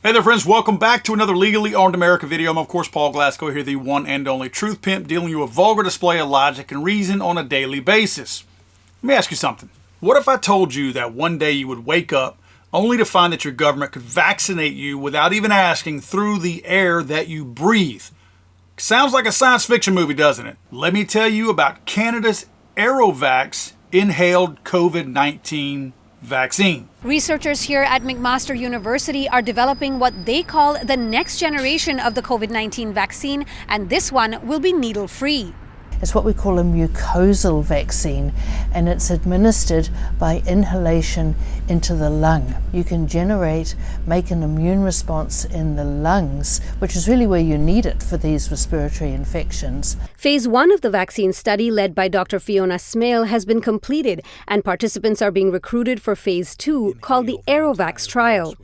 Hey there friends, welcome back to another Legally Armed America video. I'm of course Paul Glasgow here, the one and only truth pimp, dealing you a vulgar display of logic and reason on a daily basis. Let me ask you something. What if I told you that one day you would wake up only to find that your government could vaccinate you without even asking through the air that you breathe? Sounds like a science fiction movie, doesn't it? Let me tell you about Canada's Aerovax inhaled COVID-19 vaccine. Researchers here at McMaster University are developing what they call the next generation of the COVID-19 vaccine, and this one will be needle-free. It's what we call a mucosal vaccine, and it's administered by inhalation into the lung. You can make an immune response in the lungs, which is really where you need it for these respiratory infections. Phase 1 of the vaccine study, led by Dr. Fiona Smale, has been completed, and participants are being recruited for Phase 2, called the Aerovax trial.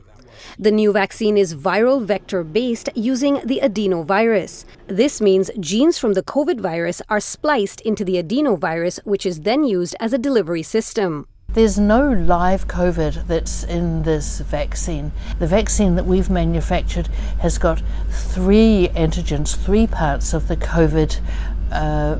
The new vaccine is viral vector-based using the adenovirus. This means genes from the COVID virus are spliced into the adenovirus, which is then used as a delivery system. There's no live COVID that's in this vaccine. The vaccine that we've manufactured has got three antigens, three parts of the COVID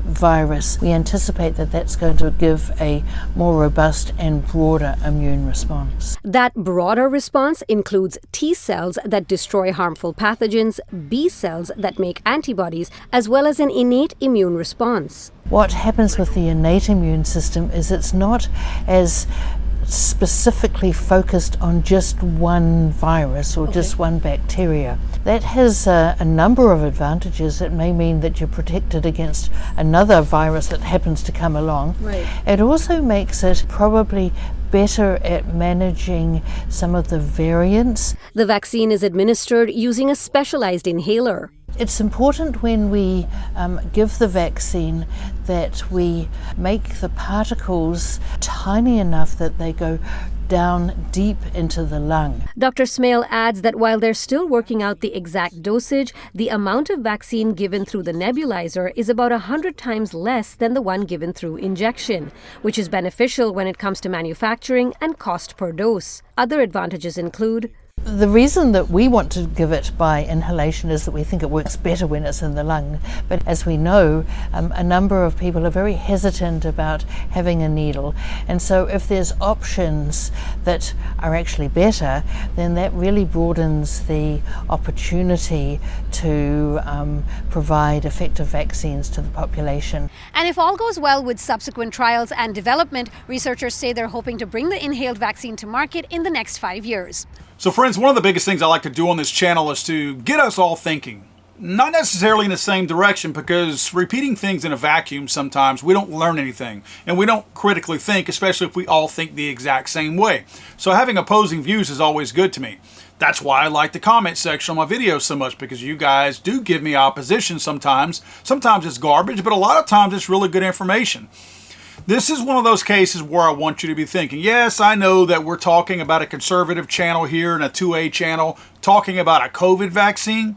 virus. We anticipate that that's going to give a more robust and broader immune response. That broader response includes T cells that destroy harmful pathogens, B cells that make antibodies, as well as an innate immune response. What happens with the innate immune system is it's not as specifically focused on just one virus or just one bacteria. That has a number of advantages. It may mean that you're protected against another virus that happens to come along. Right. It also makes it probably better at managing some of the variants. The vaccine is administered using a specialized inhaler. It's important when we give the vaccine that we make the particles tiny enough that they go down deep into the lung. Dr. Smale adds that while they're still working out the exact dosage, the amount of vaccine given through the nebulizer is about 100 times less than the one given through injection, which is beneficial when it comes to manufacturing and cost per dose. Other advantages include the reason that we want to give it by inhalation is that we think it works better when it's in the lung. But as we know, a number of people are very hesitant about having a needle. And so if there's options that are actually better, then that really broadens the opportunity to provide effective vaccines to the population. And if all goes well with subsequent trials and development, researchers say they're hoping to bring the inhaled vaccine to market in the next 5 years. So friends, one of the biggest things I like to do on this channel is to get us all thinking. Not necessarily in the same direction, because repeating things in a vacuum sometimes we don't learn anything. And we don't critically think, especially if we all think the exact same way. So having opposing views is always good to me. That's why I like the comment section on my videos so much, because you guys do give me opposition sometimes. Sometimes it's garbage, but a lot of times it's really good information. This is one of those cases where I want you to be thinking, yes, I know that we're talking about a conservative channel here and a 2A channel talking about a COVID vaccine.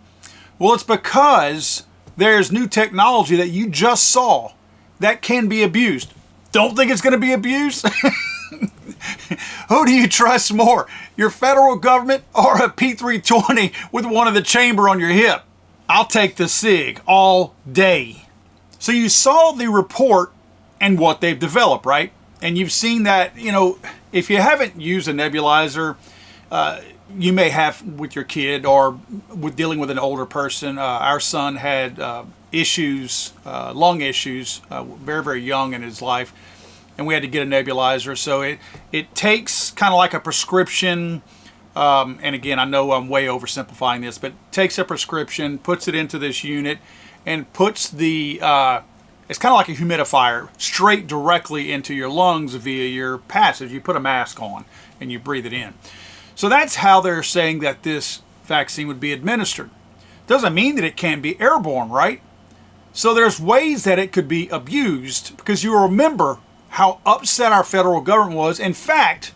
Well, it's because there's new technology that you just saw that can be abused. Don't think it's going to be abused? Who do you trust more, your federal government or a P320 with one in the chamber on your hip? I'll take the SIG all day. So you saw the report and what they've developed, right? And you've seen that, if you haven't used a nebulizer, you may have with your kid or with dealing with an older person. Our son had issues, lung issues, very, very young in his life, and we had to get a nebulizer. So it takes kind of like a prescription, and again, I know I'm way oversimplifying this, but takes a prescription, puts it into this unit, and puts the it's kind of like a humidifier straight directly into your lungs via your passage. You put a mask on and you breathe it in. So that's how they're saying that this vaccine would be administered. Doesn't mean that it can't be airborne, right? So there's ways that it could be abused, because you remember how upset our federal government was. In fact,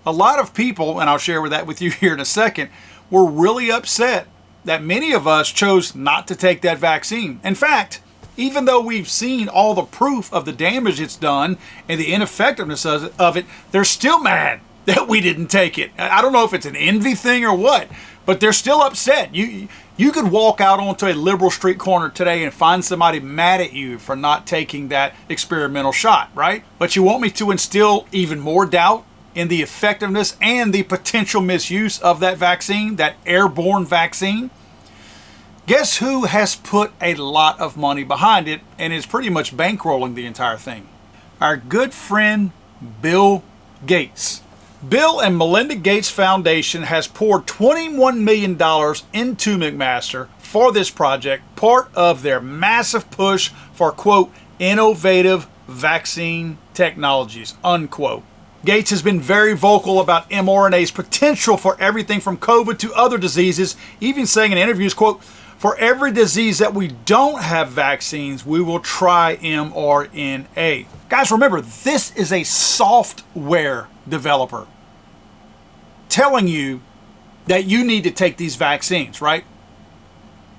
a lot of people, and I'll share that with you here in a second, were really upset that many of us chose not to take that vaccine. In fact, even though we've seen all the proof of the damage it's done and the ineffectiveness of it, they're still mad that we didn't take it. I don't know if it's an envy thing or what, but they're still upset. You could walk out onto a liberal street corner today and find somebody mad at you for not taking that experimental shot, right? But you want me to instill even more doubt in the effectiveness and the potential misuse of that vaccine, that airborne vaccine? Guess who has put a lot of money behind it and is pretty much bankrolling the entire thing? Our good friend Bill Gates. Bill and Melinda Gates Foundation has poured $21 million into McMaster for this project, part of their massive push for, quote, innovative vaccine technologies, unquote. Gates has been very vocal about mRNA's potential for everything from COVID to other diseases, even saying in interviews, quote, for every disease that we don't have vaccines, we will try mRNA. Guys, remember, this is a software developer telling you that you need to take these vaccines, right?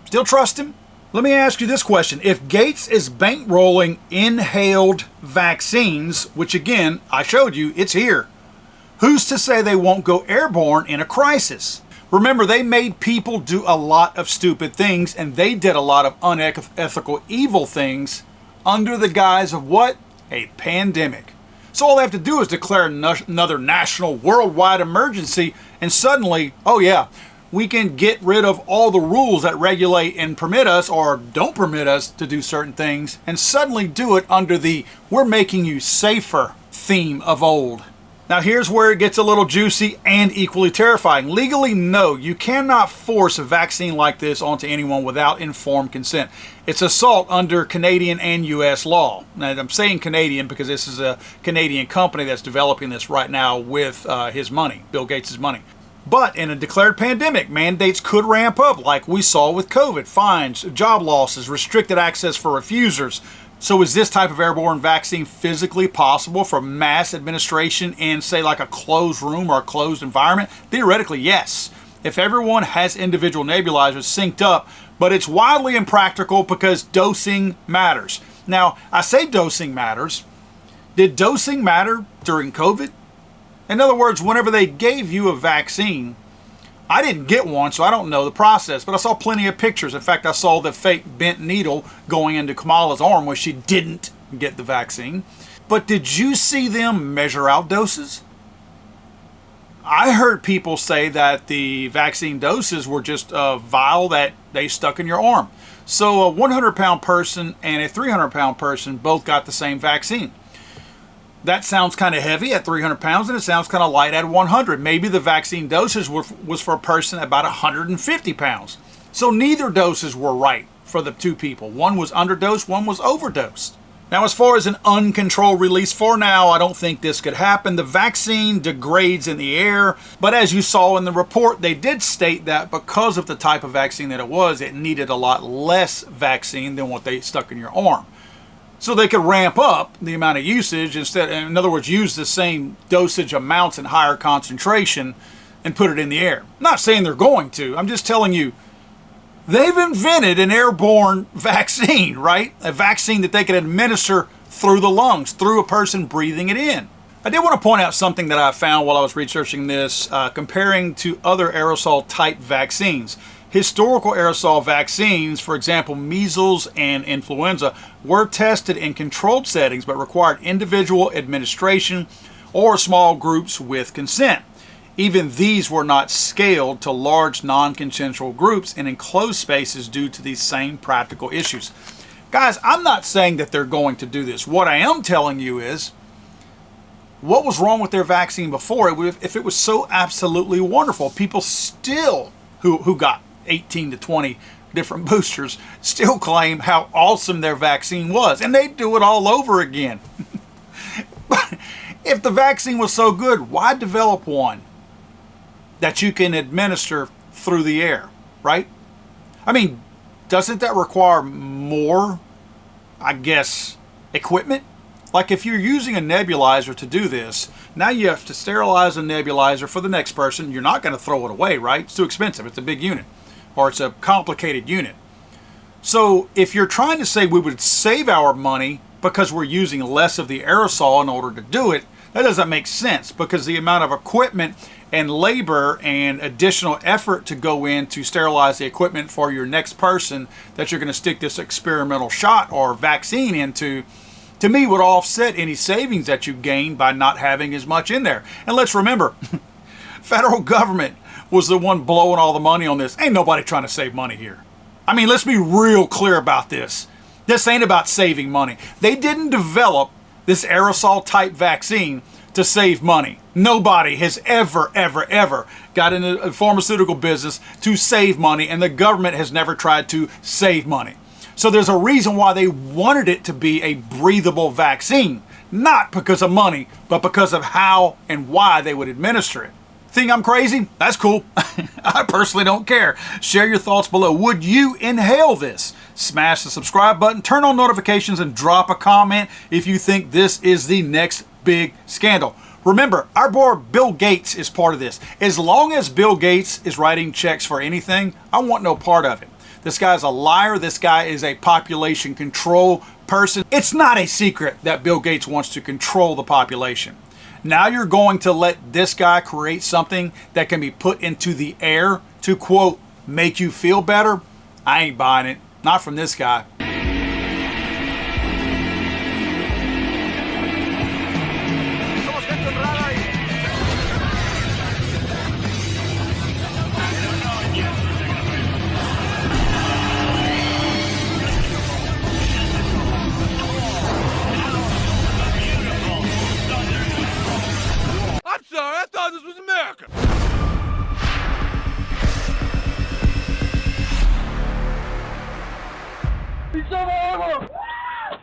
Still trust him? Let me ask you this question. If Gates is bankrolling inhaled vaccines, which again, I showed you, it's here, who's to say they won't go airborne in a crisis? Remember, they made people do a lot of stupid things, and they did a lot of unethical, evil things under the guise of what? A pandemic. So all they have to do is declare another national worldwide emergency, and suddenly, oh yeah, we can get rid of all the rules that regulate and permit us or don't permit us to do certain things, and suddenly do it under the we're making you safer theme of old. Now here's where it gets a little juicy and equally terrifying. Legally, no, you cannot force a vaccine like this onto anyone without informed consent. It's assault under Canadian and U.S. law. Now I'm saying Canadian because this is a Canadian company that's developing this right now with his money, Bill Gates' money. But in a declared pandemic, mandates could ramp up like we saw with COVID. Fines, job losses, restricted access for refusers. So is this type of airborne vaccine physically possible for mass administration in, say, like a closed room or a closed environment? Theoretically, yes. If everyone has individual nebulizers synced up, but it's wildly impractical because dosing matters. Now, I say dosing matters. Did dosing matter during COVID? In other words, whenever they gave you a vaccine, I didn't get one, so I don't know the process, but I saw plenty of pictures. In fact, I saw the fake bent needle going into Kamala's arm where she didn't get the vaccine. But did you see them measure out doses? I heard people say that the vaccine doses were just a vial that they stuck in your arm. So a 100-pound person and a 300-pound person both got the same vaccine. That sounds kind of heavy at 300 pounds, and it sounds kind of light at 100. Maybe the vaccine doses was for a person about 150 pounds. So neither doses were right for the two people. One was underdosed, one was overdosed. Now, as far as an uncontrolled release, for now, I don't think this could happen. The vaccine degrades in the air, but as you saw in the report, they did state that because of the type of vaccine that it was, it needed a lot less vaccine than what they stuck in your arm. So they could ramp up the amount of usage instead, in other words, use the same dosage amounts and higher concentration and put it in the air. I'm not saying they're going to. I'm just telling you, they've invented an airborne vaccine, right? A vaccine that they can administer through the lungs, through a person breathing it in. I did want to point out something that I found while I was researching this, comparing to other aerosol type vaccines. Historical aerosol vaccines, for example, measles and influenza, were tested in controlled settings but required individual administration or small groups with consent. Even these were not scaled to large non-consensual groups in enclosed spaces due to these same practical issues. Guys, I'm not saying that they're going to do this. What I am telling you is, what was wrong with their vaccine before? If it was so absolutely wonderful, people still, who got 18 to 20 different boosters, still claim how awesome their vaccine was, and they do it all over again. But if the vaccine was so good, why develop one that you can administer through the air, right? I mean, doesn't that require more, I guess, equipment? Like if you're using a nebulizer to do this, now you have to sterilize a nebulizer for the next person. You're not going to throw it away, right? It's too expensive. It's a big unit, or it's a complicated unit. So if you're trying to say we would save our money because we're using less of the aerosol in order to do it, That doesn't make sense because the amount of equipment and labor and additional effort to go in to sterilize the equipment for your next person that you're going to stick this experimental shot or vaccine into, to me, would offset any savings that you gain by not having as much in there. And let's remember, federal government was the one blowing all the money on this. Ain't nobody trying to save money here. I mean, let's be real clear about this. This ain't about saving money. They didn't develop this aerosol type vaccine to save money. Nobody has ever got into the pharmaceutical business to save money, and the government has never tried to save money. So there's a reason why they wanted it to be a breathable vaccine, not because of money, but because of how and why they would administer it. Think I'm crazy? That's cool. I personally don't care. Share your thoughts below. Would you inhale this? Smash the subscribe button, turn on notifications, and drop a comment if you think this is the next big scandal. Remember, our boy Bill Gates is part of this. As long as Bill Gates is writing checks for anything, I want no part of it. This guy's a liar. This guy is a population control person. It's not a secret that Bill Gates wants to control the population. Now you're going to let this guy create something that can be put into the air to, quote, make you feel better? I ain't buying it. Not from this guy.